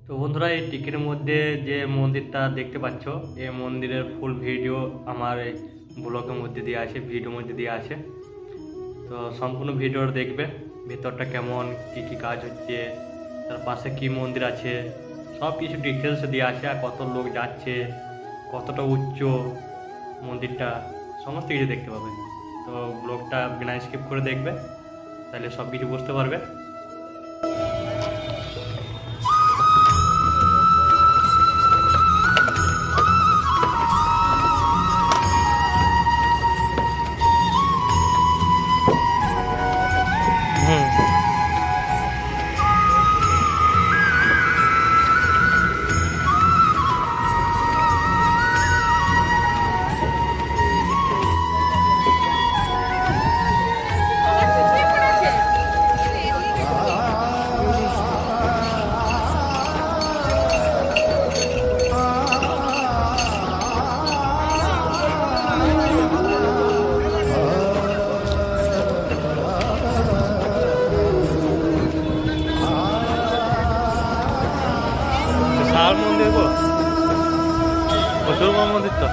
তো বন্ধুরা, এই টিকির মধ্যে যে মন্দিরটা দেখতে পাচ্ছ, এই মন্দিরের ফুল ভিডিও আমার এই ব্লগের মধ্যে দিয়ে আছে, ভিডিওর মধ্যে দিয়ে আছে। তো সম্পূর্ণ ভিডিওটা দেখবে, ভেতরটা কেমন, কি কি কাজ হচ্ছে, তার পাশে কি মন্দির আছে, সব কিছু ডিটেলস দেওয়া আছে। আর কত লোক যাচ্ছে, কতটা উচ্চ মন্দিরটা, সমস্ত কিছু দেখতে পাবে। তো ব্লগটা বিনা স্কিপ করে দেখবে, তাহলে সব কিছু বুঝতে পারবে। বিশাল মন্দির গো, প্রচুর বড় মন্দির তো।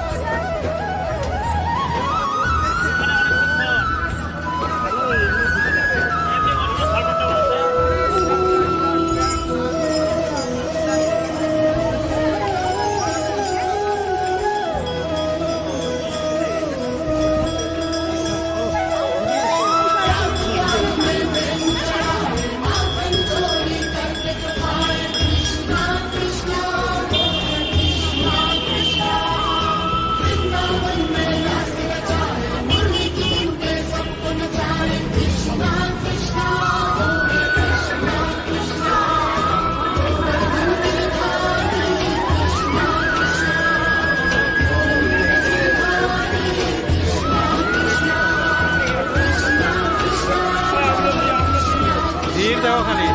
ভিড় দেখো খালি।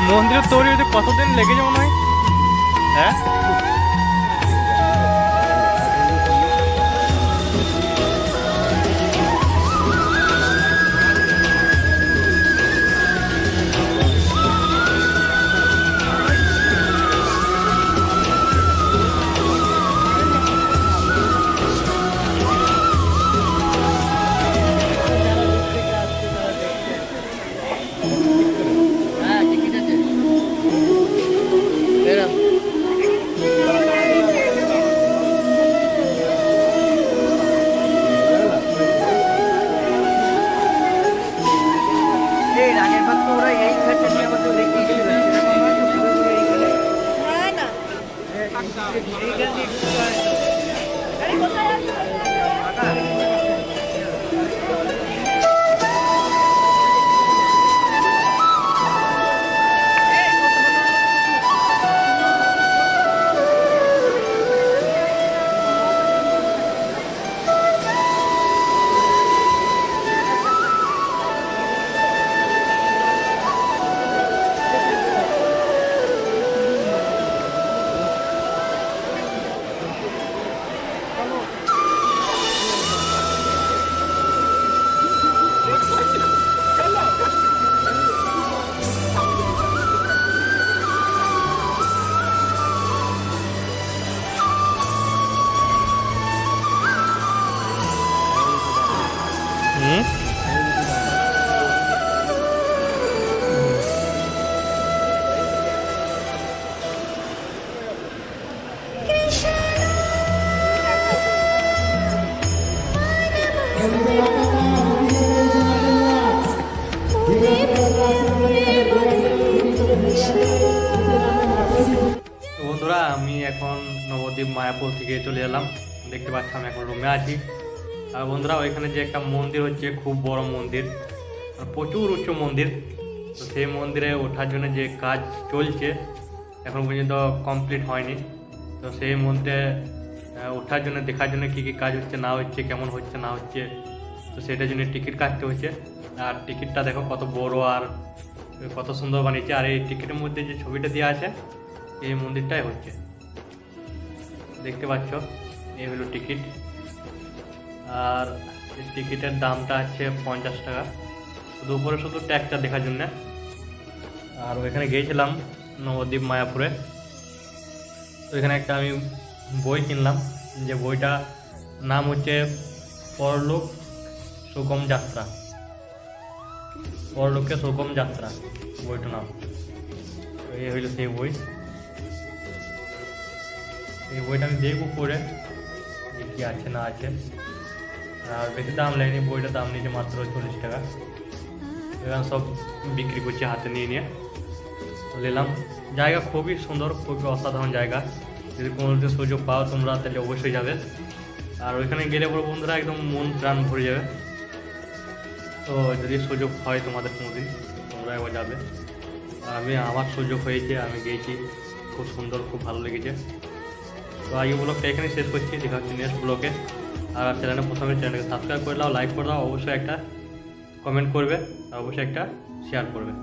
মন্দির তৈরি হতে কতদিন লেগে যাবে মনে হয়? হ্যাঁ, তো বন্ধুরা আমি এখন নবদ্বীপ মায়াপুর থেকে চলে এলাম। দেখতে পাচ্ছি আমি এখন রুমে আছি। আর বন্ধুরা ওইখানে যে একটা মন্দির হচ্ছে, খুব বড় মন্দির, আর প্রচুর উঁচু মন্দির। তো সেই মন্দিরে ওঠার জন্য যে কাজ চলছে এখন পর্যন্ত কমপ্লিট হয়নি। তো সেই মন্দিরে ওঠার জন্য, দেখার জন্য কী কী কাজ হচ্ছে না হচ্ছে, কেমন হচ্ছে না হচ্ছে, তো সেটার জন্য টিকিট কাটতে হচ্ছে। আর টিকিটটা দেখো কত বড় আর কত সুন্দর বানিয়েছে। আর এই টিকিটের মধ্যে যে ছবিটা দেওয়া আছে এই মন্দিরটাই হচ্ছে, দেখতে পাচ্ছ, এই হলো টিকিট। আর এই টিকিটের দামটা হচ্ছে 50 টাকা, শুধু উপরে শুধু ট্যাগটা দেখার জন্য। আর ওইখানে গিয়েছিলাম নবদ্বীপ মায়াপুরে, তো এখানে একটা আমি বই কিনলাম, যে বইটা নাম হচ্ছে পরলোক সুগম যাত্রা, পরলোকে সুগম যাত্রা বইটার নাম। এই হইল সেই বই। এই বইটা আমি দেখবো পড়ে যে কী আছে না আছে। আর বেশি দাম লাগেনি, বইটার দাম নিয়েছে মাত্র 40 টাকা। এখানে সব বিক্রি করছে হাতে নিয়ে নিয়ে, তো নিলাম। জায়গা খুবই সুন্দর, খুবই অসাধারণ জায়গা। যদি কোনোদিন সুযোগ পাও তোমরা তাহলে অবশ্যই যাবে। আর ওইখানে গেলে পরে বন্ধুরা একদম মন প্রাণ ভরে যাবে। তো যদি সুযোগ হয় তোমাদের কোনোদিন, তোমরা একবার যাবে। আর আমার সুযোগ হয়েছে, আমি গিয়েছি, খুব সুন্দর, খুব ভালো লেগেছে। তো আজ ব্লগটা এখানে শেষ করছি, দেখা হচ্ছে নেক্সট ব্লগে। আর চ্যানেলটাকে সাবস্ক্রাইব করে দাও, লাইক করে দাও, অবশ্যই একটা কমেন্ট করবে, আর অবশ্যই একটা শেয়ার করবে।